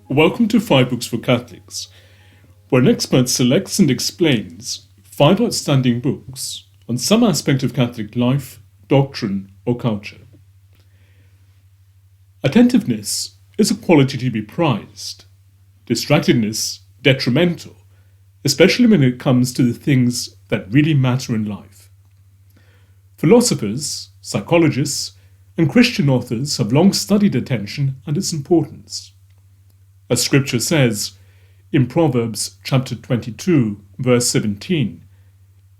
Welcome to 5 Books for Catholics, where an expert selects and explains 5 outstanding books on some aspect of Catholic life, doctrine, or culture. Attentiveness is a quality to be prized, distractedness detrimental, especially when it comes to the things that really matter in life. Philosophers, psychologists, and Christian authors have long studied attention and its importance. As Scripture says in Proverbs chapter 22, verse 17,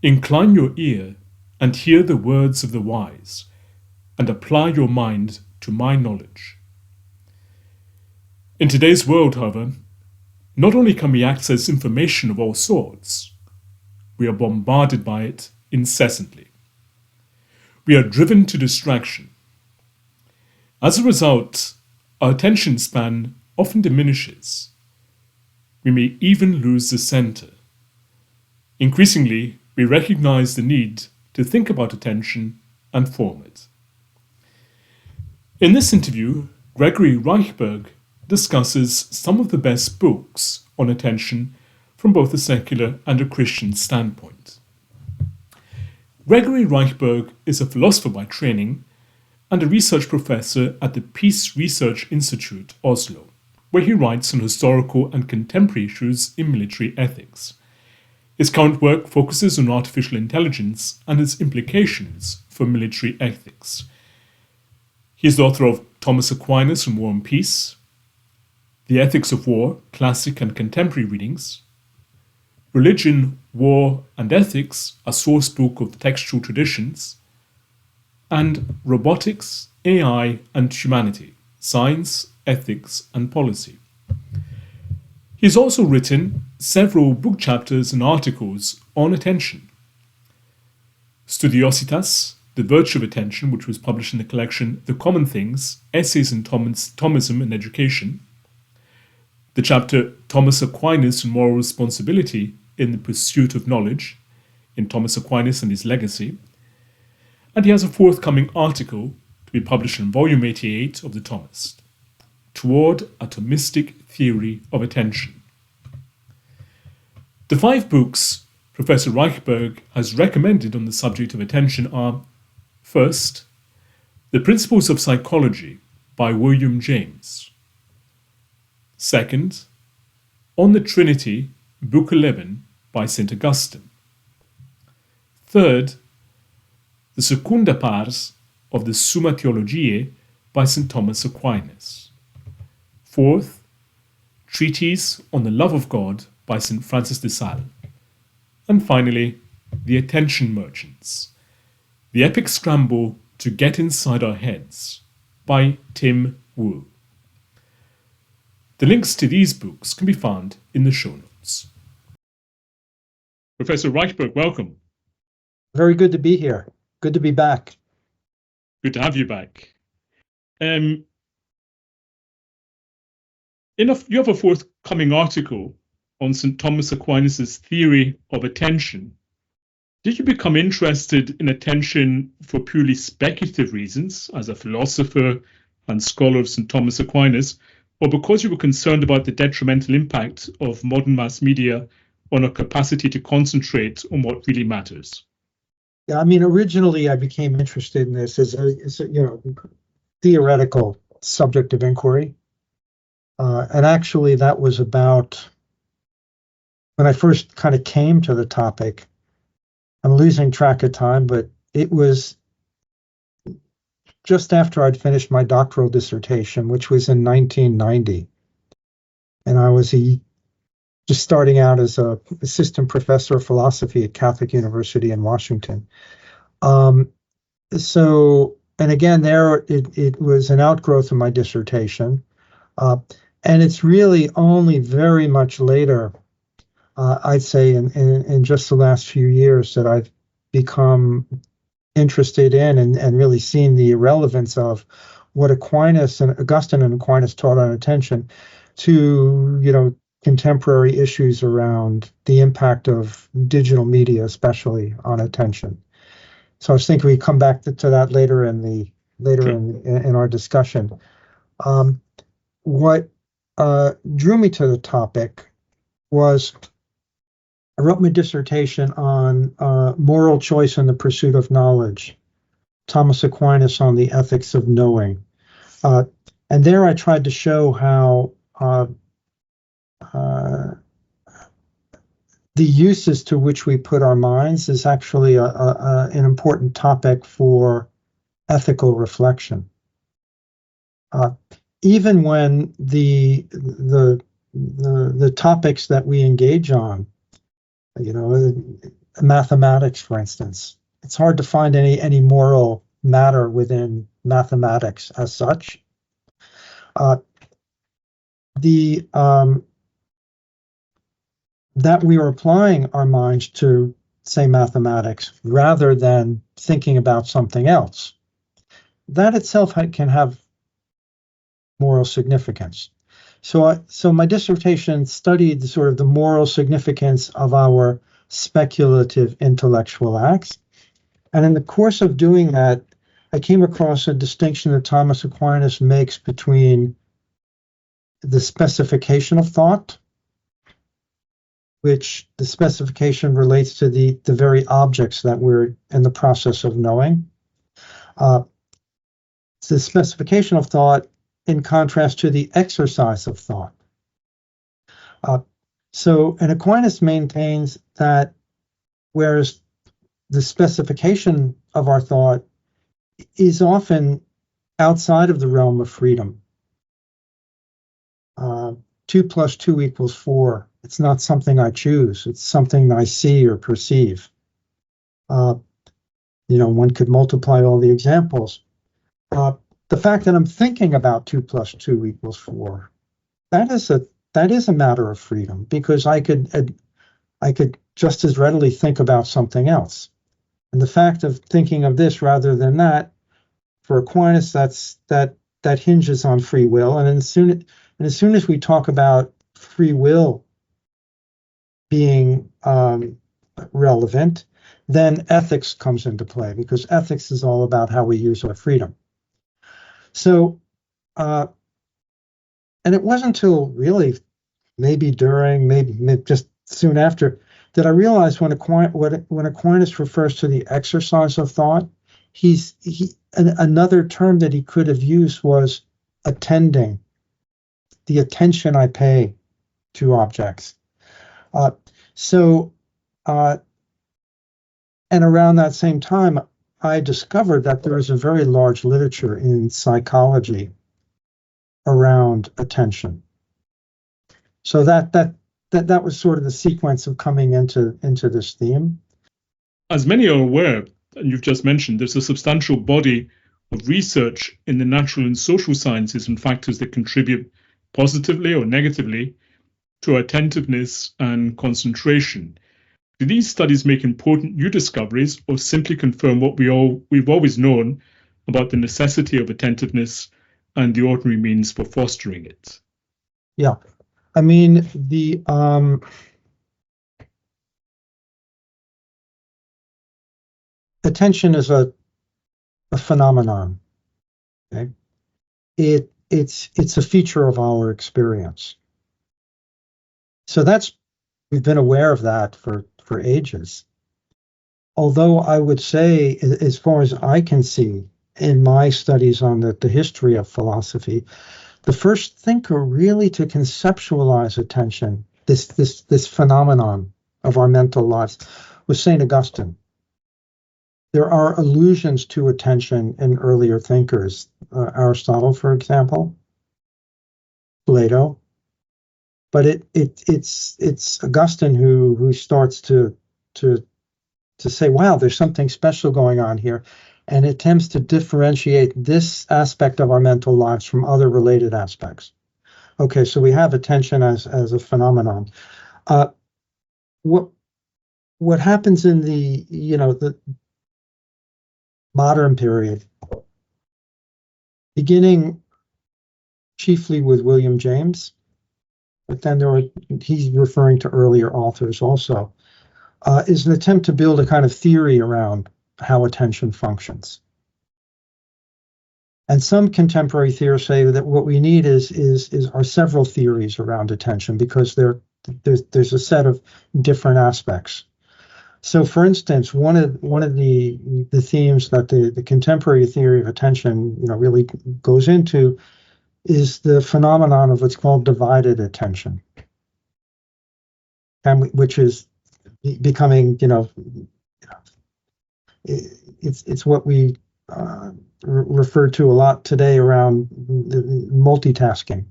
"Incline your ear and hear the words of the wise, and apply your mind to my knowledge." In today's world, however, not only can we access information of all sorts, we are bombarded by it incessantly. We are driven to distraction. As a result, our attention span often diminishes. We may even lose the center. Increasingly, we recognize the need to think about attention and form it. In this interview, Gregory Reichberg discusses some of the best books on attention from both a secular and a Christian standpoint. Gregory Reichberg is a philosopher by training and a research professor at the Peace Research Institute, Oslo, where he writes on historical and contemporary issues in military ethics. His current work focuses on artificial intelligence and its implications for military ethics. He is the author of Thomas Aquinas on War and Peace, The Ethics of War, Classic and Contemporary Readings, Religion, War and Ethics, a Source Book of Textual Traditions, and Robotics, AI and Humanity, Science, Ethics and Policy. He has also written several book chapters and articles on attention. Studiositas, The Virtue of Attention, which was published in the collection The Common Things, Essays in Thomism and Education, the chapter Thomas Aquinas and Moral Responsibility in the Pursuit of Knowledge, in Thomas Aquinas and His Legacy, and he has a forthcoming article to be published in volume 88 of the Thomist, Toward a Thomistic Theory of Attention. The 5 books Professor Reichberg has recommended on the subject of attention are: first, The Principles of Psychology by William James; second, On the Trinity, Book 11 by St. Augustine; third, The Secunda Pars of the Summa Theologiae by St. Thomas Aquinas; fourth, Treatise on the Love of God by St. Francis de Sales; and finally, The Attention Merchants, The Epic Scramble to Get Inside Our Heads by Tim Wu. The links to these books can be found in the show notes. Professor Reichberg, welcome. Very good to be here. Good to be back. Good to have you back. You have a forthcoming article on St. Thomas Aquinas' theory of attention. Did you become interested in attention for purely speculative reasons, as a philosopher and scholar of St. Thomas Aquinas, or because you were concerned about the detrimental impact of modern mass media on our capacity to concentrate on what really matters? Yeah, originally I became interested in this as a theoretical subject of inquiry. And actually that was about when I first kind of came to the topic. I'm losing track of time, but it was just after I'd finished my doctoral dissertation, which was in 1990. And I was just starting out as an assistant professor of philosophy at Catholic University in Washington. And again, there it was an outgrowth of my dissertation. And it's really only very much later, I'd say in just the last few years, that I've become interested in and really seen the relevance of what Augustine and Aquinas taught on attention to, contemporary issues around the impact of digital media, especially on attention. So I was thinking we come back to that later in our discussion. What drew me to the topic was I wrote my dissertation on moral choice and the pursuit of knowledge, Thomas Aquinas on the ethics of knowing. And there I tried to show how the uses to which we put our minds is actually an important topic for ethical reflection. Even when the topics that we engage on, mathematics, for instance, it's hard to find any moral matter within mathematics as such. That we are applying our minds to, say, mathematics rather than thinking about something else, that itself can have moral significance. So my dissertation studied sort of the moral significance of our speculative intellectual acts. And in the course of doing that, I came across a distinction that Thomas Aquinas makes between the specification of thought, which the specification relates to the very objects that we're in the process of knowing. It's the specification of thought in contrast to the exercise of thought. And Aquinas maintains that whereas the specification of our thought is often outside of the realm of freedom, 2 + 2 = 4. It's not something I choose. It's something I see or perceive. One could multiply all the examples. The fact that I'm thinking about 2 + 2 = 4, that is a matter of freedom, because I could just as readily think about something else. And the fact of thinking of this rather than that, for Aquinas, that hinges on free will. And as soon as we talk about free will being relevant, then ethics comes into play, because ethics is all about how we use our freedom. So, and it wasn't until really maybe just soon after that I realized when Aquinas refers to the exercise of thought, another term that he could have used was attending, the attention I pay to objects. And around that same time, I discovered that there is a very large literature in psychology around attention. So that was sort of the sequence of coming into this theme. As many are aware, and you've just mentioned, there's a substantial body of research in the natural and social sciences and factors that contribute positively or negatively to attentiveness and concentration. Do these studies make important new discoveries, or simply confirm what we've always known about the necessity of attentiveness and the ordinary means for fostering it? Yeah, I mean, the attention is a phenomenon. Okay, it's a feature of our experience. So we've been aware of that for ages. Although I would say, as far as I can see in my studies on the history of philosophy, the first thinker really to conceptualize attention, this phenomenon of our mental lives, was St. Augustine. There are allusions to attention in earlier thinkers, Aristotle, for example, Plato. But it's Augustine who starts to say, wow, there's something special going on here, and attempts to differentiate this aspect of our mental lives from other related aspects. Okay, so we have attention as a phenomenon. What happens in the modern period, beginning chiefly with William James, but then he's referring to earlier authors also, is an attempt to build a kind of theory around how attention functions. And some contemporary theorists say that what we need are several theories around attention, because there's a set of different aspects. So, for instance, one of the themes that the contemporary theory of attention, really goes into, is the phenomenon of what's called divided attention, and which is becoming, it's what we refer to a lot today around multitasking.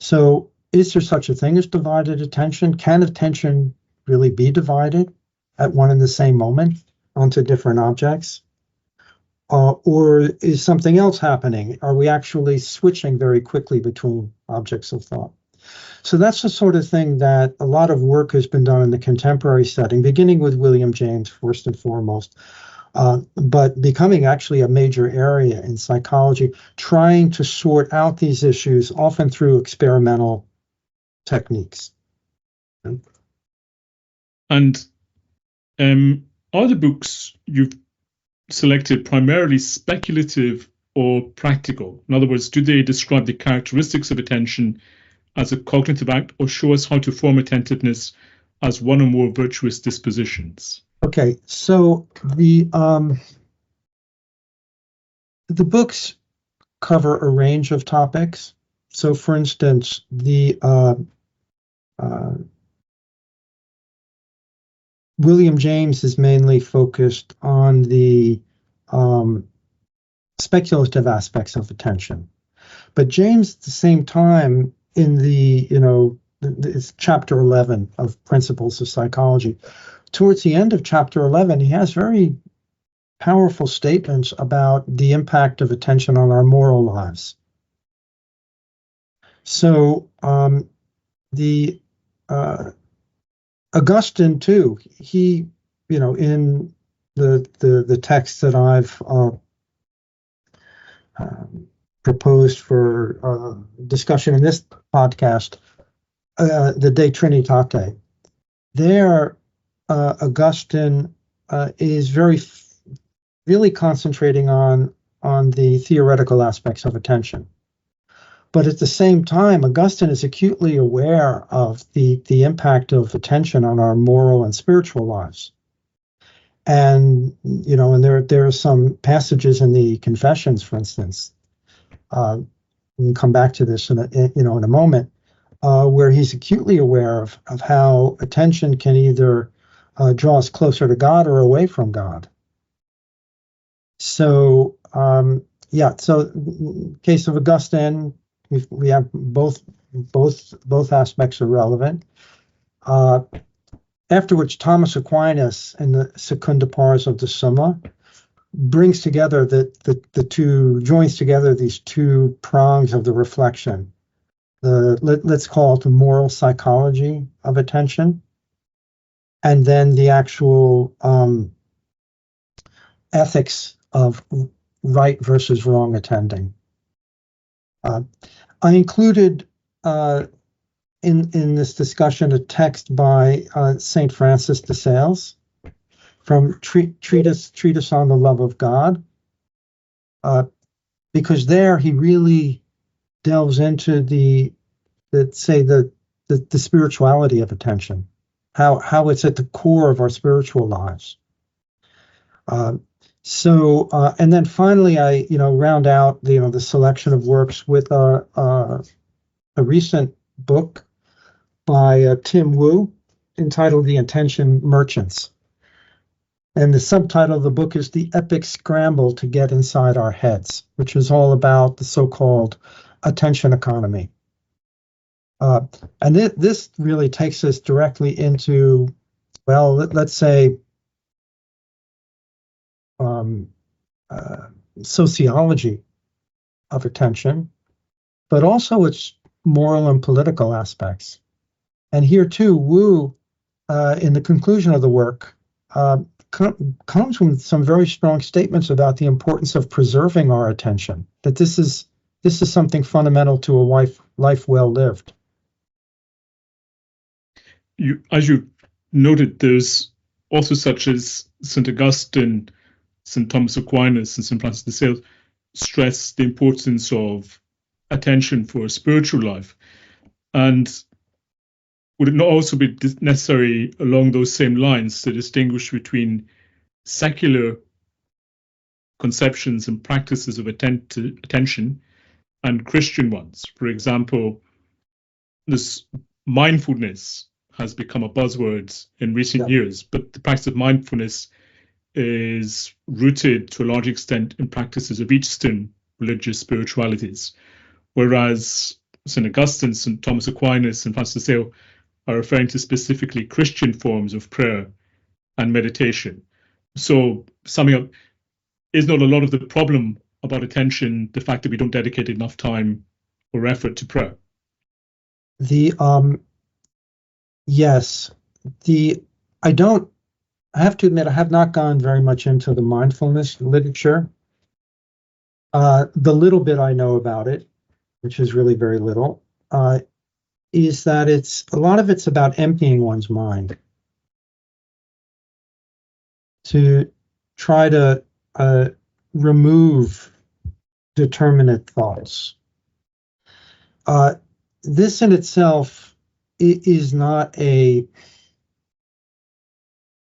So, is there such a thing as divided attention? Can attention really be divided at one and the same moment onto different objects? Or is something else happening? Are we actually switching very quickly between objects of thought? So that's the sort of thing that a lot of work has been done in the contemporary setting, beginning with William James first and foremost, but becoming actually a major area in psychology, trying to sort out these issues, often through experimental techniques. And are the books you've selected primarily speculative or practical? In other words, do they describe the characteristics of attention as a cognitive act, or show us how to form attentiveness as one or more virtuous dispositions? Okay, so the books cover a range of topics. So, for instance, the William James is mainly focused on the speculative aspects of attention, but James, at the same time, in it's chapter 11 of Principles of Psychology, towards the end of chapter 11, he has very powerful statements about the impact of attention on our moral lives. So the Augustine too, he, in the text that I've proposed for discussion in this podcast, the De Trinitate, there Augustine is really concentrating on the theoretical aspects of attention. But at the same time, Augustine is acutely aware of the impact of attention on our moral and spiritual lives. And, and there are some passages in the Confessions, for instance, we can come back to this in a moment, where he's acutely aware of how attention can either draw us closer to God or away from God. So, so in case of Augustine, we have both aspects are relevant. After which, Thomas Aquinas, in the Secunda Pars of the Summa, brings together joins together these two prongs of the reflection. Let's call it the moral psychology of attention, and then the actual ethics of right versus wrong attending. I included in this discussion a text by Saint Francis de Sales from Treatise on the Love of God, because there he really delves into the spirituality of attention, how it's at the core of our spiritual lives. And then finally, I round out the selection of works with a recent book by Tim Wu entitled "The Attention Merchants," and the subtitle of the book is "The Epic Scramble to Get Inside Our Heads," which is all about the so-called attention economy. And this really takes us directly into, well, let's say, sociology of attention, but also its moral and political aspects. And here too, Wu, in the conclusion of the work, comes with some very strong statements about the importance of preserving our attention, that this is something fundamental to a life well lived. As you noted, there's also such as St. Augustine, St. Thomas Aquinas, and St. Francis de Sales, stress the importance of attention for a spiritual life. And would it not also be necessary along those same lines to distinguish between secular conceptions and practices of attention and Christian ones? For example, this mindfulness has become a buzzword in recent years, but the practice of mindfulness is rooted to a large extent in practices of Eastern religious spiritualities, whereas St. Augustine, St. Thomas Aquinas, and Francis de Sales are referring to specifically Christian forms of prayer and meditation. So, summing up, is not a lot of the problem about attention the fact that we don't dedicate enough time or effort to prayer? Yes, I have to admit, I have not gone very much into the mindfulness literature. The little bit I know about it, which is really very little, is that a lot of it's about emptying one's mind to try to remove determinate thoughts. This in itself is not it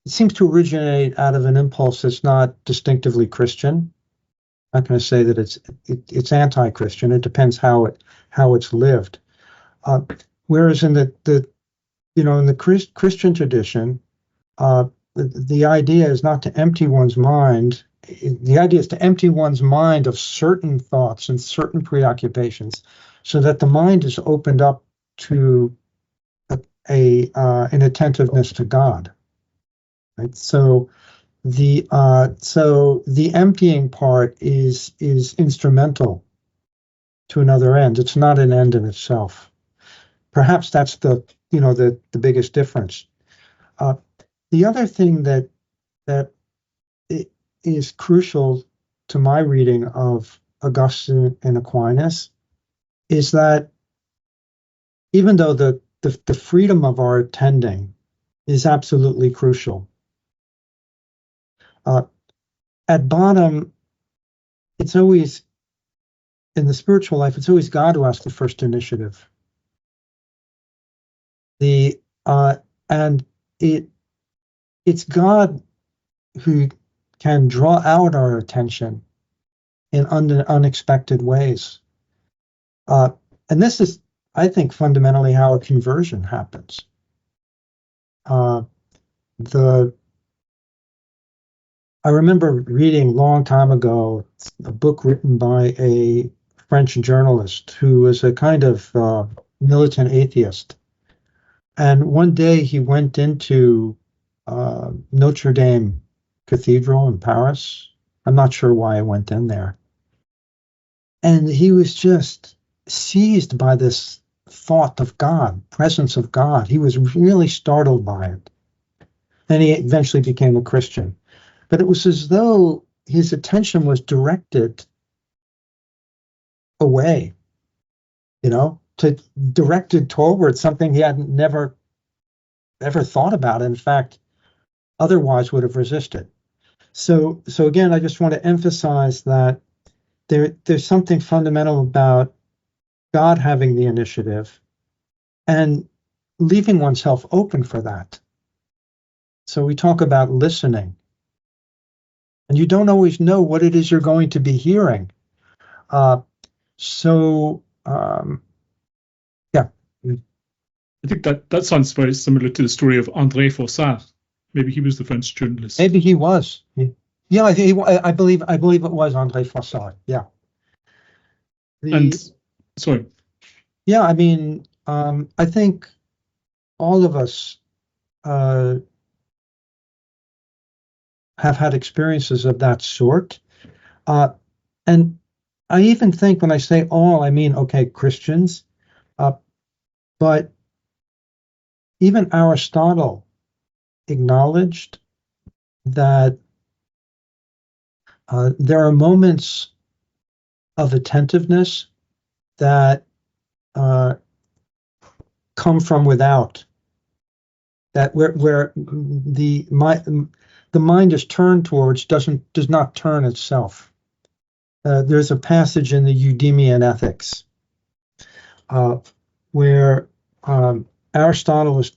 seems to originate out of an impulse that's not distinctively Christian. I'm not going to say that it's anti-Christian. It depends how it's lived. Whereas in the Christian tradition, the idea is not to empty one's mind. The idea is to empty one's mind of certain thoughts and certain preoccupations, so that the mind is opened up to an attentiveness to God. Right? So the emptying part is instrumental to another end. It's not an end in itself. Perhaps that's the biggest difference. The other thing that is crucial to my reading of Augustine and Aquinas is that even though the freedom of our attending is absolutely crucial, at bottom, it's always, in the spiritual life, it's always God who has the first initiative. And it's God who can draw out our attention in unexpected ways. And this is, I think, fundamentally how a conversion happens. I remember reading a long time ago a book written by a French journalist who was a kind of militant atheist. And one day he went into Notre Dame Cathedral in Paris. I'm not sure why I went in there. And he was just seized by this thought of God, presence of God. He was really startled by it. And he eventually became a Christian. But it was as though his attention was directed away, directed toward something he had never ever thought about. In fact, otherwise would have resisted. So again, I just want to emphasize that there's something fundamental about God having the initiative and leaving oneself open for that. So we talk about listening. And you don't always know what it is you're going to be hearing. Yeah. I think that sounds very similar to the story of André Froissart. Maybe he was the French journalist. Maybe he was. Yeah, I believe it was André Froissart. Yeah. Sorry. Yeah, I mean, I think all of us have had experiences of that sort. And I even think when I say all, I mean, okay, Christians, but even Aristotle acknowledged that there are moments of attentiveness that come from without, that where the mind is turned towards does not turn itself. there's a passage in the Eudemian Ethics where Aristotle is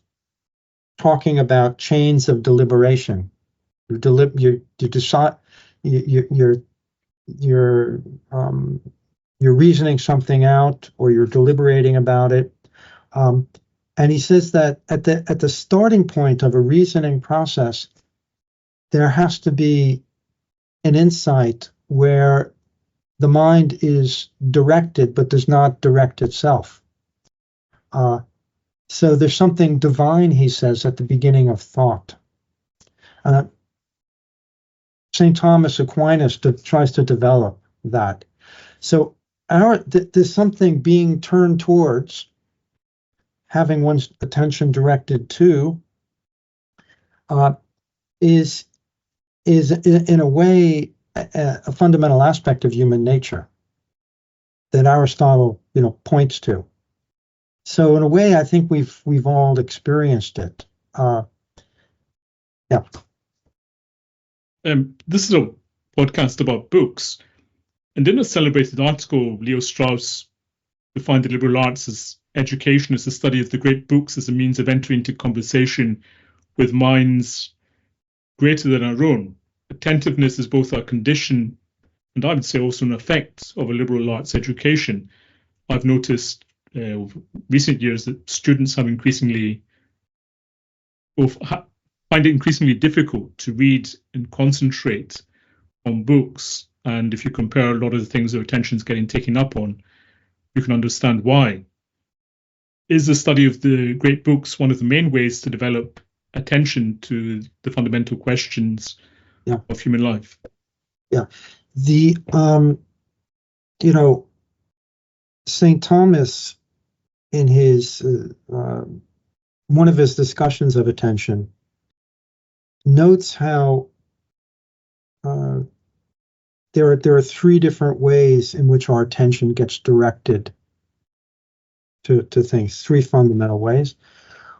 talking about chains of deliberation. You decide, you're you're you're reasoning something out, or you're deliberating about it. And he says that at the starting point of a reasoning process, there has to be an insight where the mind is directed but does not direct itself. So there's something divine, he says, at the beginning of thought. St. Thomas Aquinas tries to develop that. So there's something being turned towards, having one's attention directed to, is in a way a fundamental aspect of human nature that Aristotle, points to. So in a way, I think we've all experienced it. Yeah. This is a podcast about books, and in a celebrated article, Leo Strauss defined the liberal arts as education as the study of the great books as a means of entering into conversation with minds greater than our own. Attentiveness is both a condition and, I would say, also an effect of a liberal arts education. I've noticed over recent years that students have find it increasingly difficult to read and concentrate on books. And if you compare a lot of the things their attention's getting taken up on, you can understand why. Is the study of the great books one of the main ways to develop attention to the fundamental questions of human life? Yeah. St. Thomas, in his one of his discussions of attention, notes how there are three different ways in which our attention gets directed to things, three fundamental ways.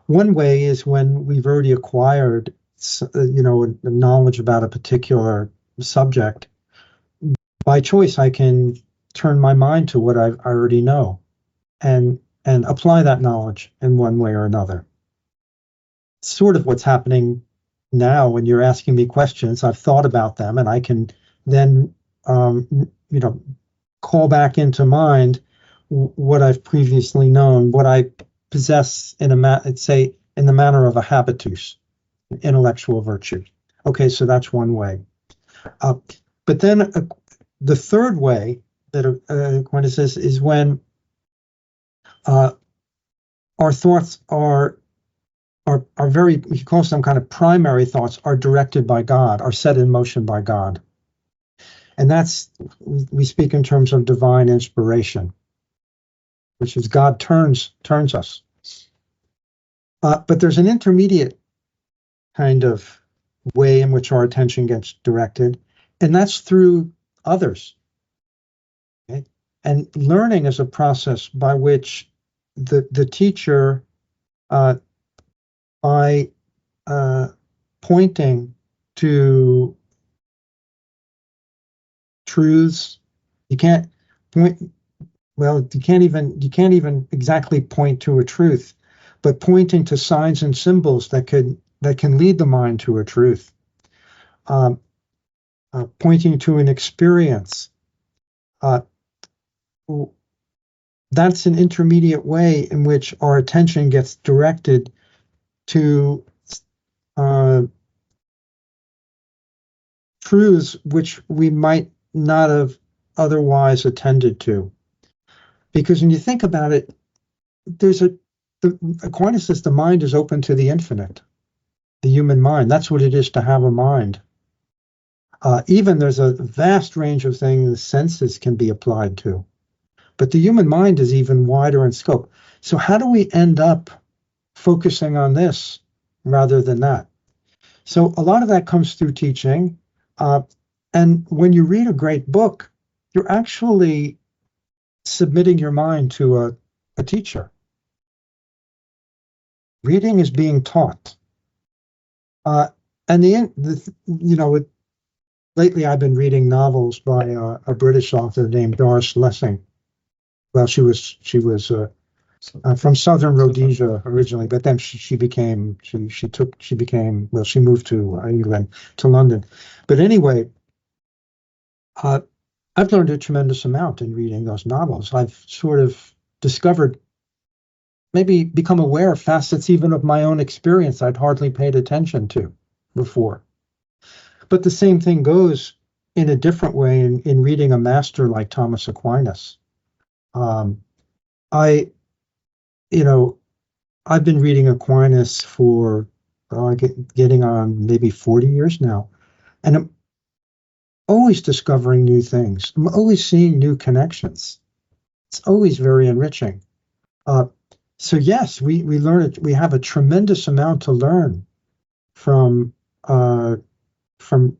One way is when we've already acquired, knowledge about a particular subject. By choice, I can turn my mind to what I already know and apply that knowledge in one way or another. Sort of what's happening now when you're asking me questions. I've thought about them, and I can then, call back into mind what I've previously known, what I possess in in the manner of a habitus, intellectual virtue. Okay, so that's one way. But then the third way that Aquinas says is when our thoughts are very, he calls them kind of primary thoughts, are directed by God, are set in motion by God. And we speak in terms of divine inspiration, which is God turns us. But there's an intermediate kind of way in which our attention gets directed, and that's through others. Okay? And learning is a process by which the teacher, by pointing to truths, you can't even exactly point to a truth, but pointing to signs and symbols that can lead the mind to a truth, pointing to an experience. That's an intermediate way in which our attention gets directed to truths which we might not have otherwise attended to. Because when you think about it, Aquinas says the mind is open to the infinite, the human mind. That's what it is to have a mind. Even there's a vast range of things the senses can be applied to. But the human mind is even wider in scope. So how do we end up focusing on this rather than that? So a lot of that comes through teaching. And when you read a great book, you're actually submitting your mind to a teacher. Reading is being taught. And lately I've been reading novels by a British author named Doris Lessing. Well, she was from Southern Rhodesia originally, but then she moved to England, to London. But anyway, uh, I've learned a tremendous amount in reading those novels. I've sort of discovered, maybe become aware of facets even of my own experience I'd hardly paid attention to before. But the same thing goes in a different way in reading a master like Thomas Aquinas. Um, I, you know, I've been reading Aquinas for getting on maybe 40 years now, and I'm always discovering new things. I'm always seeing new connections. It's always very enriching. Uh, so yes, we learn it. We have a tremendous amount to learn from uh, from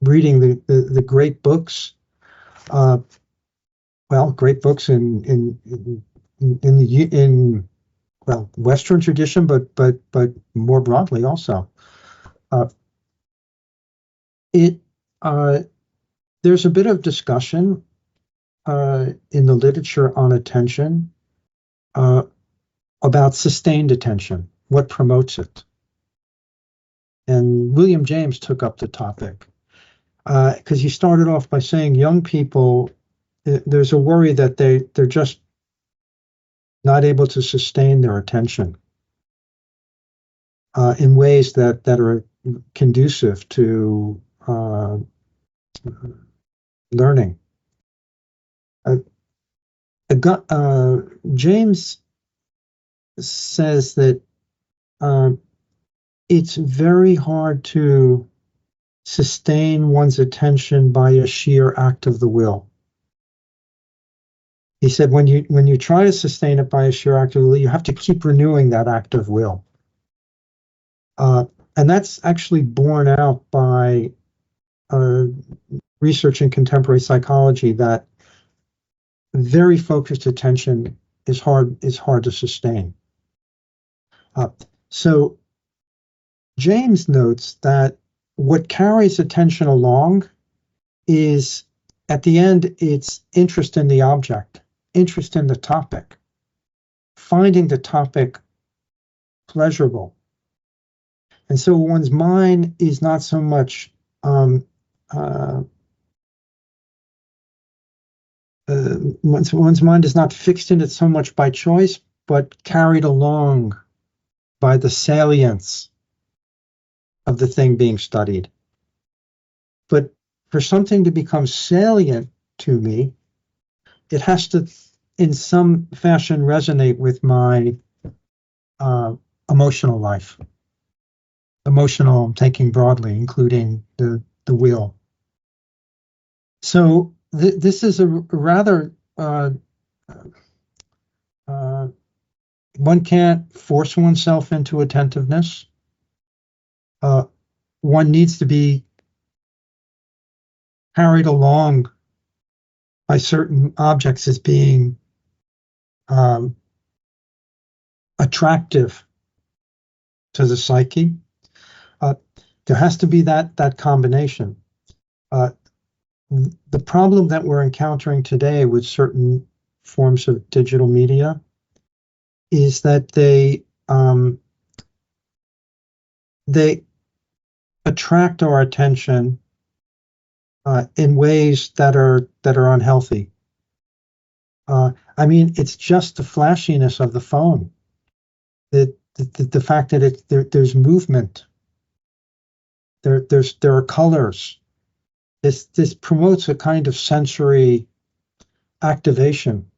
reading the great books. Uh, well, great books in well, Western tradition, but more broadly also. Uh, it uh, there's a bit of discussion in the literature on attention uh, about sustained attention, what promotes it. And William James took up the topic because he started off by saying young people, there's a worry that they're just not able to sustain their attention in ways that are conducive to learning. Uh, James says that uh, it's very hard to sustain one's attention by a sheer act of the will. He said when you try to sustain it by a sheer act of will, you have to keep renewing that act of will. And that's actually borne out by research in contemporary psychology that very focused attention is hard to sustain. So James notes that what carries attention along is, at the end, it's interest in the object, interest in the topic, finding the topic pleasurable. And so one's mind is not so much one's mind is not fixed in it so much by choice, but carried along by the salience of the thing being studied. But for something to become salient to me, it has to, in some fashion, resonate with my emotional life. Emotional, I'm taking broadly, including the will. So this is a rather one can't force oneself into attentiveness. One needs to be carried along by certain objects as being attractive to the psyche. There has to be that combination. The problem that we're encountering today with certain forms of digital media is that they attract our attention in ways that are unhealthy. I mean, it's just the flashiness of the phone, the fact that there's movement, there are colors. This promotes a kind of sensory activation,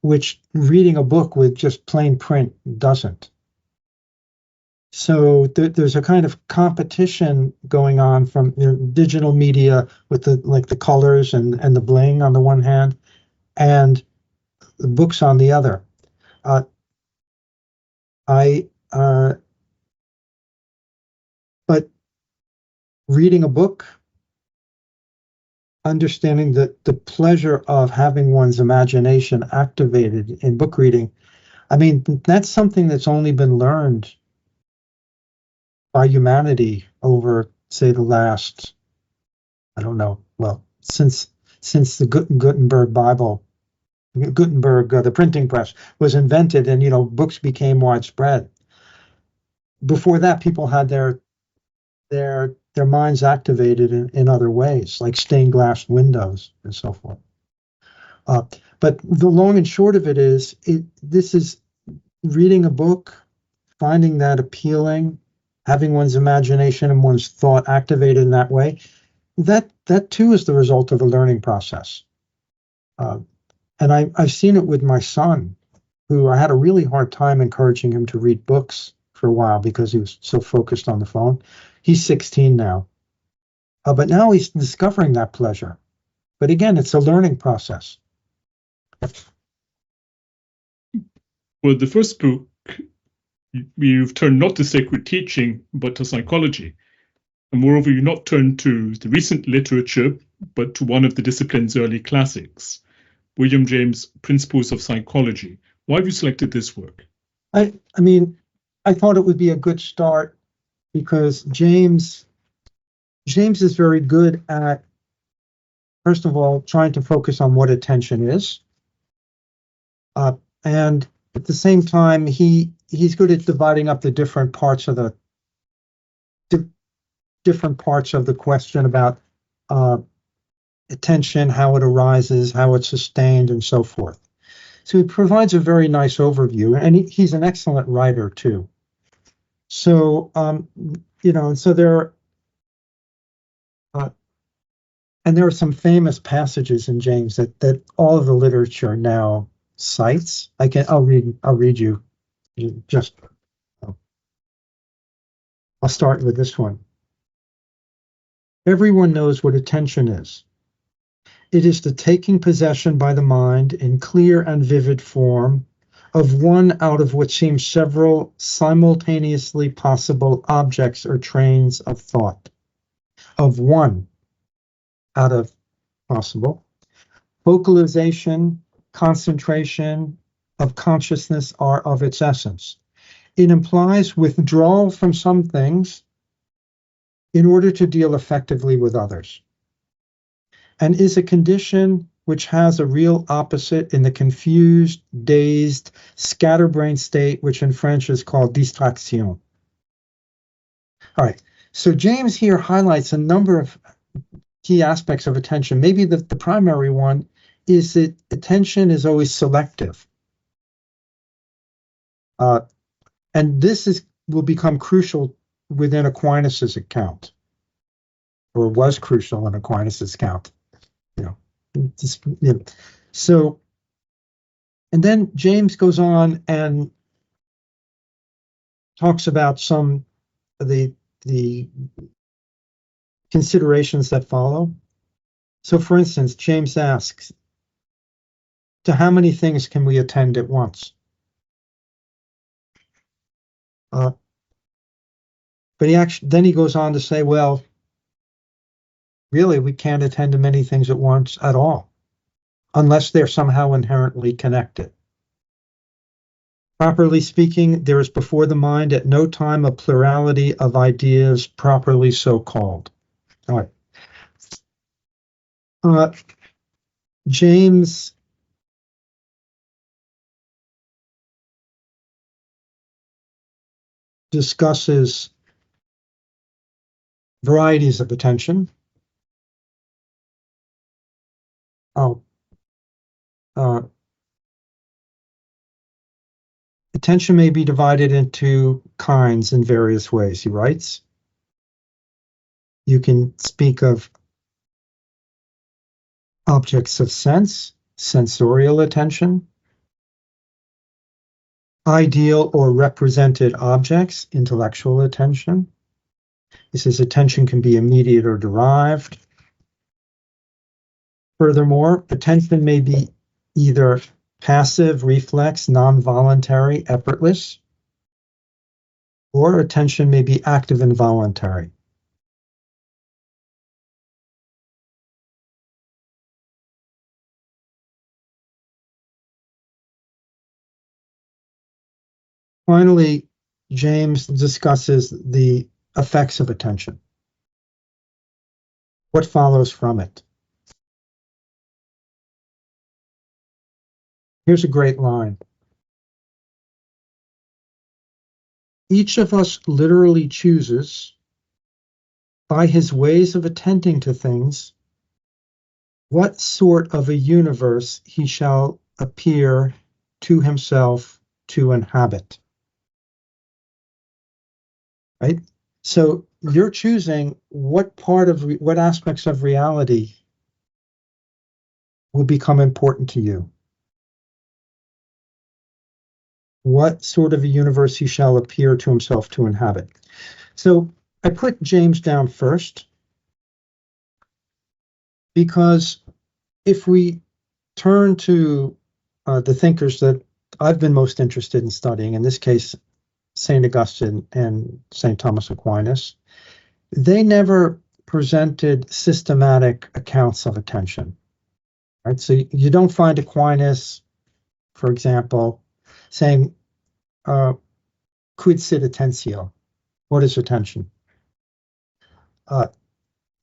which reading a book with just plain print doesn't. So there's a kind of competition going on from digital media with the colors and the bling on the one hand, and the books on the other. But reading a book, understanding the pleasure of having one's imagination activated in book reading, I mean, that's something that's only been learned by humanity over, say, the last I don't know, well, since the Gutenberg Bible, Gutenberg, the printing press was invented, and books became widespread. Before that, people had their minds activated in other ways, like stained glass windows and so forth. But the long and short of it is, this is reading a book, finding that appealing, having one's imagination and one's thought activated in that way. That too is the result of a learning process. And I've seen it with my son, who I had a really hard time encouraging him to read books for a while because he was so focused on the phone. He's 16 now. But now he's discovering that pleasure. But again, it's a learning process. Well, the first book, you've turned not to sacred teaching, but to psychology. And moreover, you've not turned to the recent literature, but to one of the discipline's early classics, William James' Principles of Psychology. Why have you selected this work? I mean, I thought it would be a good start because James is very good at, first of all, trying to focus on what attention is. And at the same time, he's good at dividing up the different parts of the question about attention, how it arises, how it's sustained, and so forth. So he provides a very nice overview, and he's an excellent writer too. So so there are some famous passages in James that all of the literature now cites. I'll read you just. I'll start with this one. Everyone knows what attention is. It is the taking possession by the mind in clear and vivid form of one out of what seems several simultaneously possible objects or trains of thought. Of one out of possible. Focalization, concentration of consciousness are of its essence. It implies withdrawal from some things in order to deal effectively with others, and is a condition which has a real opposite in the confused, dazed, scatterbrained state, which in French is called distraction. All right, so James here highlights a number of key aspects of attention. Maybe the primary one is that attention is always selective. And this will become crucial within Aquinas's account, or was crucial in Aquinas's account. So, and then James goes on and talks about some of the considerations that follow. So, for instance, James asks, to how many things can we attend at once? But then he goes on to say, well, really, we can't attend to many things at once at all, unless they're somehow inherently connected. Properly speaking, there is before the mind at no time a plurality of ideas properly so called. All right. James discusses varieties of attention. Attention may be divided into kinds in various ways, he writes. You can speak of objects of sense, sensorial attention, ideal or represented objects, intellectual attention. He says attention can be immediate or derived. Furthermore, attention may be either passive, reflex, non-voluntary, effortless, or attention may be active and voluntary. Finally, James discusses the effects of attention. what follows from it. Here's a great line. Each of us literally chooses, by his ways of attending to things, what sort of a universe he shall appear to himself to inhabit. Right? So you're choosing what aspects of reality will become important to you. What sort of a universe he shall appear to himself to inhabit. So I put James down first because if we turn to the thinkers that I've been most interested in studying, in this case, St. Augustine and St. Thomas Aquinas, they never presented systematic accounts of attention. Right? So you don't find Aquinas, for example, saying, quid sit attentio? What is attention?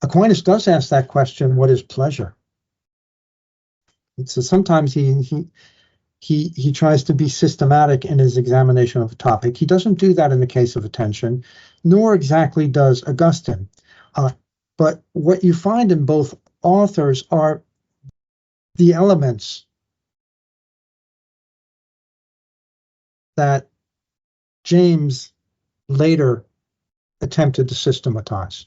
Aquinas does ask that question, what is pleasure? And so sometimes he tries to be systematic in his examination of a topic. He doesn't do that in the case of attention, nor exactly does Augustine. But what you find in both authors are the elements that James later attempted to systematize.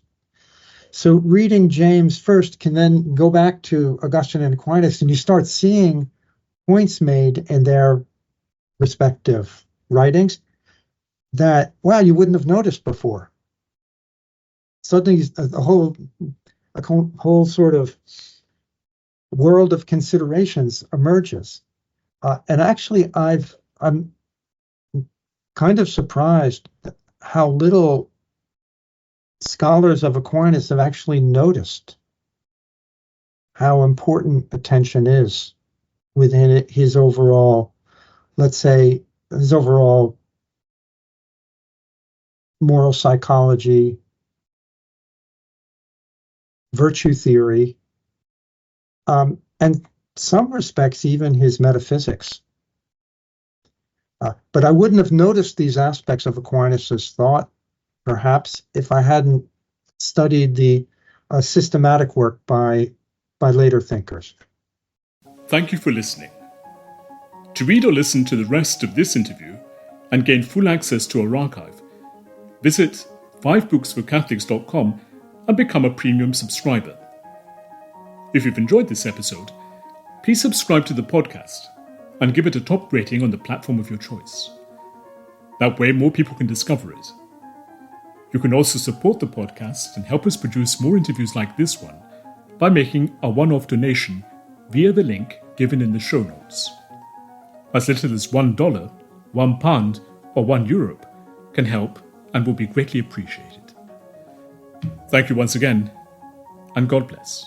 So reading James first can then go back to Augustine and Aquinas, and you start seeing points made in their respective writings that, wow, you wouldn't have noticed before. Suddenly a whole sort of world of considerations emerges. And actually, I'm kind of surprised how little scholars of Aquinas have actually noticed how important attention is within his overall, let's say, his overall moral psychology, virtue theory, and some respects, even his metaphysics. But I wouldn't have noticed these aspects of Aquinas' thought, perhaps, if I hadn't studied the systematic work by later thinkers. Thank you for listening. To read or listen to the rest of this interview and gain full access to our archive, visit 5booksforcatholics.com and become a premium subscriber. If you've enjoyed this episode, please subscribe to the podcast and give it a top rating on the platform of your choice. That way, more people can discover it. You can also support the podcast and help us produce more interviews like this one by making a one-off donation via the link given in the show notes. As little as $1, £1, or €1 can help and will be greatly appreciated. Thank you once again, and God bless.